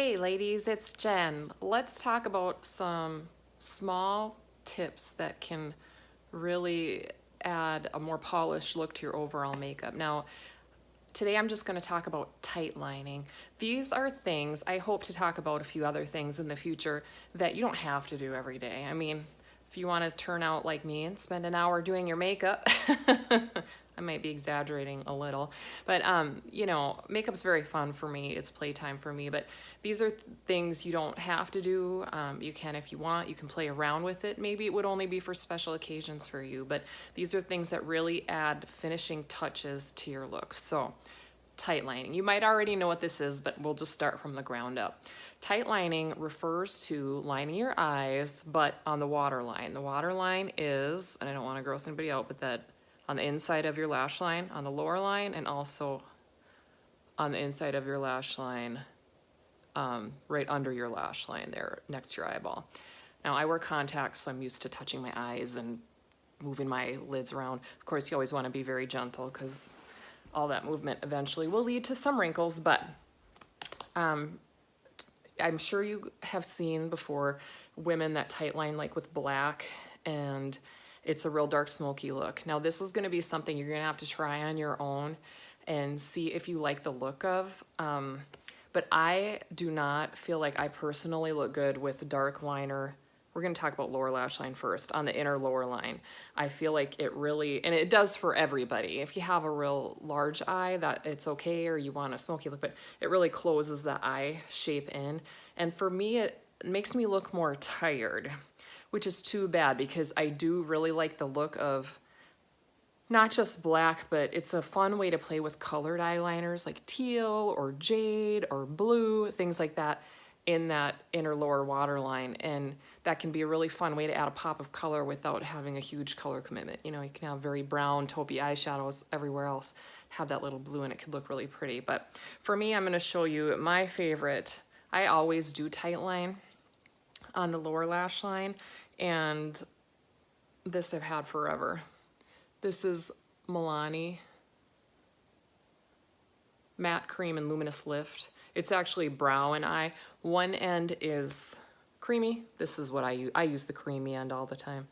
Hey ladies, it's Jen. Let's talk about some small tips that can really add a more polished look to your overall makeup. Now, today I'm just going to talk about tight lining. These are things, I hope to talk about a few other things in the future that you don't have to do every day. I mean, if you want to turn out like me and spend an hour doing your makeup, I might be exaggerating a little, but you know, makeup's very fun for me. It's playtime for me, but these are things you don't have to do. You can, if you want, you can play around with it. Maybe it would only be for special occasions for you, but these are things that really add finishing touches to your look. So, tight lining. You might already know what this is, but we'll just start from the ground up. Tight lining refers to lining your eyes, but on the waterline. The waterline is, and I don't want to gross anybody out, but that on the inside of your lash line, on the lower line, and also on the inside of your lash line, right under your lash line there next to your eyeball. Now I wear contacts, so I'm used to touching my eyes and moving my lids around. Of course, you always want to be very gentle because all that movement eventually will lead to some wrinkles, but I'm sure you have seen before women that tight line like with black, and it's a real dark smoky look. Now this is going to be something you're going to have to try on your own and see if you like the look of. But I do not feel like I personally look good with dark liner. We're going to talk about lower lash line first, on the inner lower line. I feel like it really, and it does for everybody. If you have a real large eye, that it's okay, or you want a smoky look, but it really closes the eye shape in. And for me, it makes me look more tired, which is too bad because I do really like the look of not just black, but it's a fun way to play with colored eyeliners like teal or jade or blue, things like that in that inner lower waterline. And that can be a really fun way to add a pop of color without having a huge color commitment. You know, you can have very brown, taupey eyeshadows everywhere else, have that little blue, and it could look really pretty. But for me, I'm gonna show you my favorite. I always do tight line on the lower lash line, and this I've had forever. This is Milani Matte Cream and Luminous Lift. It's actually brow and eye. One end is creamy. This is what I use. I use the creamy end all the time.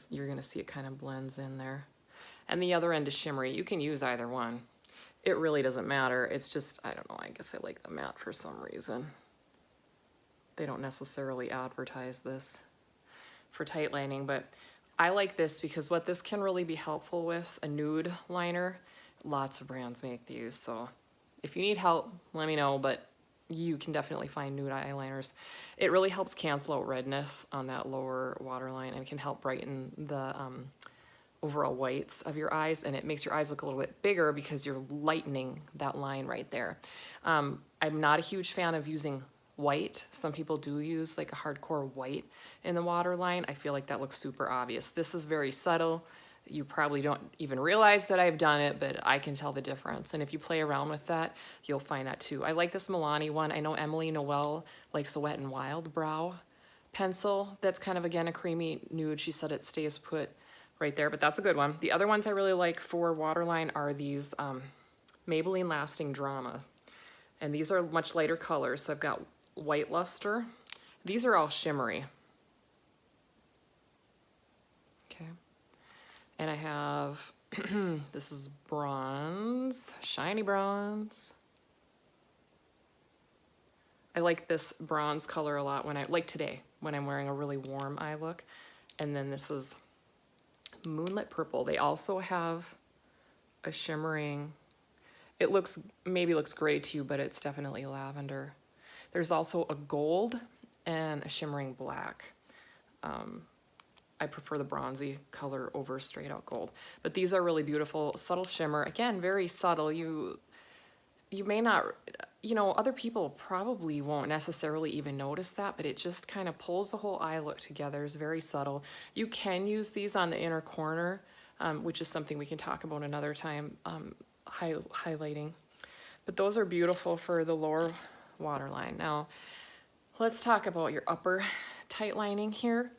You're gonna see it kind of blends in there. And the other end is shimmery. You can use either one. It really doesn't matter. It's just, I don't know, I guess I like the matte for some reason. They don't necessarily advertise this for tight lining, but I like this because what this can really be helpful with, a nude liner, lots of brands make these, so if you need help, let me know, but you can definitely find nude eyeliners. It really helps cancel out redness on that lower waterline and can help brighten the overall whites of your eyes, and it makes your eyes look a little bit bigger because you're lightening that line right there. I'm not a huge fan of using white. Some people do use like a hardcore white in the waterline. I feel like that looks super obvious. This is very subtle. You probably don't even realize that I've done it, but I can tell the difference. And if you play around with that, you'll find that too. I like this Milani one. I know Emily Noel likes the Wet n Wild brow pencil. That's kind of, again, a creamy nude. She said it stays put right there, but that's a good one. The other ones I really like for waterline are these Maybelline Lasting Drama. And these are much lighter colors. So I've got White Luster. These are all shimmery. Okay. And I have, this is bronze, shiny bronze. I like this bronze color a lot like today, when I'm wearing a really warm eye look. And then this is Moonlit Purple. They also have a shimmering, it maybe looks gray to you, but it's definitely lavender. There's also a gold and a shimmering black. I prefer the bronzy color over straight out gold. But these are really beautiful, subtle shimmer. Again, very subtle. You may not, you know, other people probably won't necessarily even notice that, but it just kind of pulls the whole eye look together. It's very subtle. You can use these on the inner corner, which is something we can talk about another time, highlighting. But those are beautiful for the lower waterline. Now, let's talk about your upper tight lining here.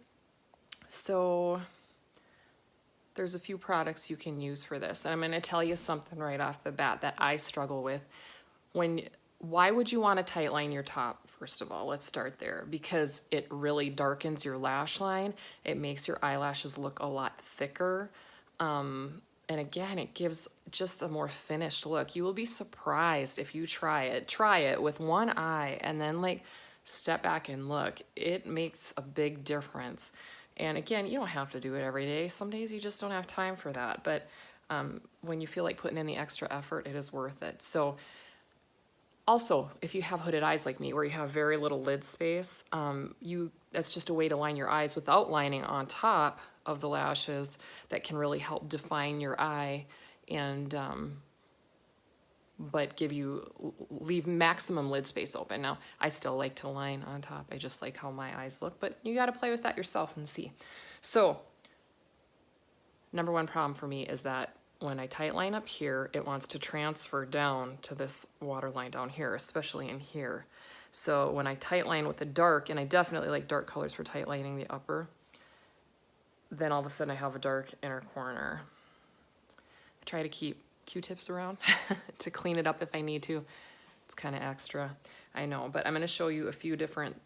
So there's a few products you can use for this, and I'm going to tell you something right off the bat that I struggle with. When Why would you want to tight line your top? First of all, let's start there, because it really darkens your lash line. It makes your eyelashes look a lot thicker. And again, it gives just a more finished look. You will be surprised if you try it. Try it with one eye and then like step back and look. It makes a big difference. And again, you don't have to do it every day. Some days you just don't have time for that. But when you feel like putting in the extra effort, it is worth it. So also, if you have hooded eyes like me, where you have very little lid space, that's just a way to line your eyes without lining on top of the lashes. That can really help define your eye and but leave maximum lid space open. Now, I still like to line on top. I just like how my eyes look, but you got to play with that yourself and see. So, number one problem for me is that when I tight line up here, it wants to transfer down to this waterline down here, especially in here. So when I tight line with a dark, and I definitely like dark colors for tight lining the upper, then all of a sudden I have a dark inner corner. I try to keep Q-tips around to clean it up if I need to. It's kind of extra, I know, but I'm going to show you a few different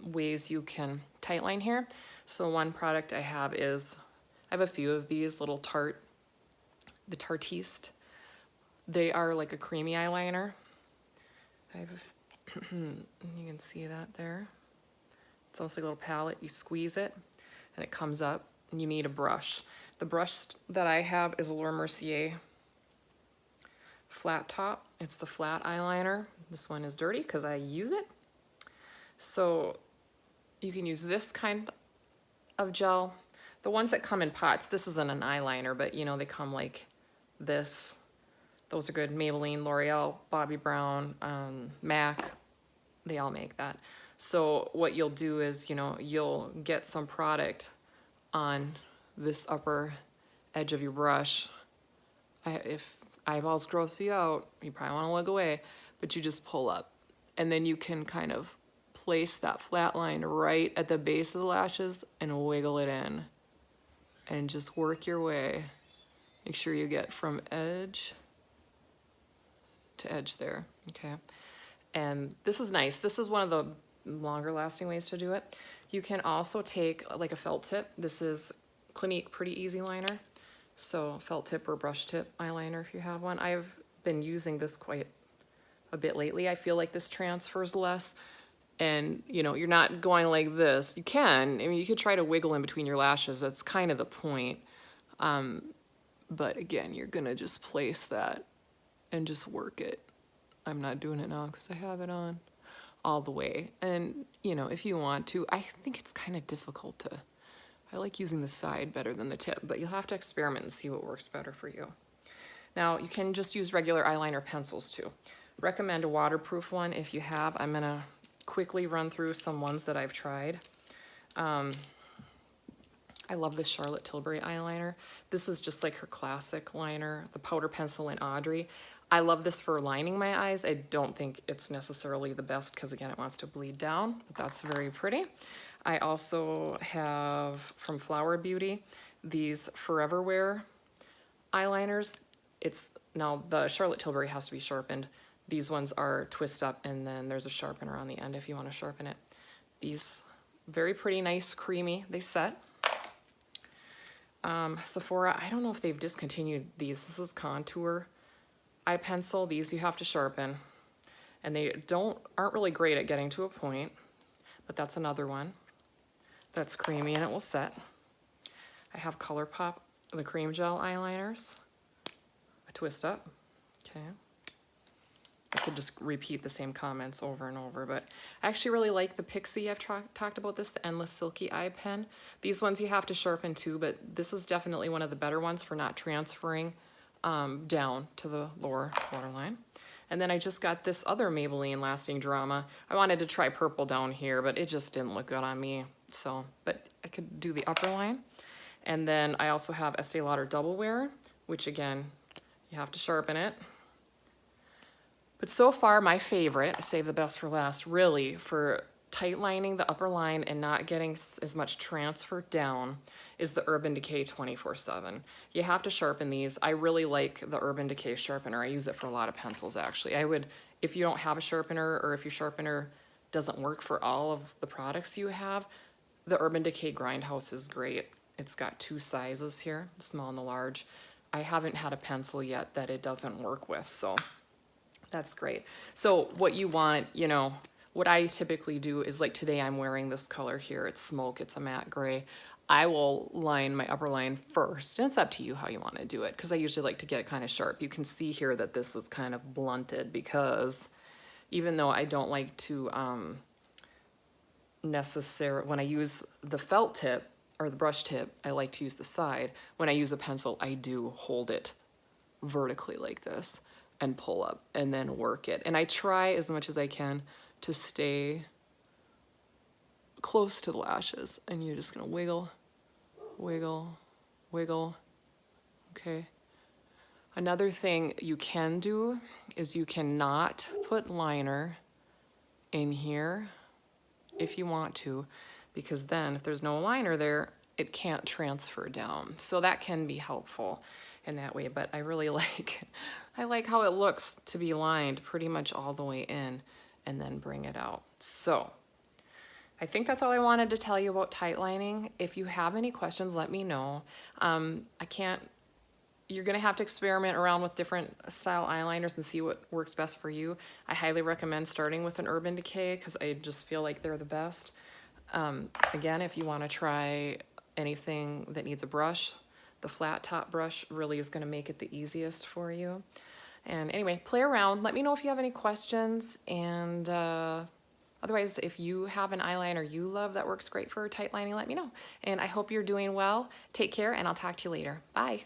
ways you can tight line here. So one product I have is, I have a few of these little the Tartiste. They are like a creamy eyeliner. I have you can see that there. It's almost like a little palette. You squeeze it and it comes up, and you need a brush. The brush that I have is a Laura Mercier flat top. It's the flat eyeliner. This one is dirty because I use it. So you can use this kind of gel. The ones that come in pots, this isn't an eyeliner, but you know, they come like this. Those are good. Maybelline, L'Oreal, Bobbi Brown, MAC, they all make that. So what you'll do is, you know, you'll get some product on this upper edge of your brush. If eyeballs gross you out, you probably want to look away, but you just pull up. And then you can kind of place that flat line right at the base of the lashes and wiggle it in. And just work your way. Make sure you get from edge to edge there, okay? And this is nice. This is one of the longer lasting ways to do it. You can also take like a felt tip. This is Clinique Pretty Easy Liner. So felt tip or brush tip eyeliner if you have one. I've been using this quite a bit lately. I feel like this transfers less. And you know, you're not going like this. You can, I mean, you could try to wiggle in between your lashes. That's kind of the point. But again, you're gonna just place that and just work it. I'm not doing it now because I have it on all the way. And you know, if you want to, I think it's kind of difficult to, I like using the side better than the tip, but you'll have to experiment and see what works better for you. Now, you can just use regular eyeliner pencils too. Recommend a waterproof one if you have. I'm gonna quickly run through some ones that I've tried. I love this Charlotte Tilbury eyeliner. This is just like her classic liner, the powder pencil in Audrey. I love this for lining my eyes. I don't think it's necessarily the best because again, it wants to bleed down, but that's very pretty. I also have from Flower Beauty, these Forever Wear eyeliners. Now the Charlotte Tilbury has to be sharpened. These ones are twist up and then there's a sharpener on the end if you want to sharpen it. These very pretty, nice, creamy, they set. Sephora, I don't know if they've discontinued these. This is Contour eye pencil. These you have to sharpen. And they aren't really great at getting to a point, but that's another one that's creamy and it will set. I have ColourPop, the cream gel eyeliners. A twist up, okay. I could just repeat the same comments over and over, but I actually really like the Pixie. I've talked about this, the Endless Silky Eye Pen. These ones you have to sharpen too, but this is definitely one of the better ones for not transferring down to the lower waterline. And then I just got this other Maybelline Lasting Drama. I wanted to try purple down here, but it just didn't look good on me. So, but I could do the upper line. And then I also have Estee Lauder Double Wear, which again, you have to sharpen it. But so far, my favorite, I save the best for last, really, for tight lining the upper line and not getting as much transfer down, is the Urban Decay 24/7. You have to sharpen these. I really like the Urban Decay sharpener. I use it for a lot of pencils, actually. I would if you don't have a sharpener, or if your sharpener doesn't work for all of the products you have, the Urban Decay Grindhouse is great. It's got 2 sizes here, the small and the large. I haven't had a pencil yet that it doesn't work with, so that's great. So what you want, you know, what I typically do is, like today I'm wearing this color here. It's smoke, it's a matte gray. I will line my upper line first, and it's up to you how you want to do it, because I usually like to get it kind of sharp. You can see here that this is kind of blunted, because even though I don't like to when I use the felt tip or the brush tip, I like to use the side. When I use a pencil, I do hold it vertically like this and pull up and then work it. And I try as much as I can to stay close to the lashes. And you're just gonna wiggle, wiggle, wiggle, okay? Another thing you can do is you cannot put liner in here if you want to, because then if there's no liner there, it can't transfer down. So that can be helpful in that way, but I really I like how it looks to be lined pretty much all the way in and then bring it out. So I think that's all I wanted to tell you about tight lining. If you have any questions, let me know. You're gonna have to experiment around with different style eyeliners and see what works best for you. I highly recommend starting with an Urban Decay because I just feel like they're the best. Again, if you wanna try anything that needs a brush, the flat top brush really is gonna make it the easiest for you. And anyway, play around. Let me know if you have any questions, and otherwise, if you have an eyeliner you love that works great for tight lining, let me know. And I hope you're doing well. Take care, and I'll talk to you later. Bye.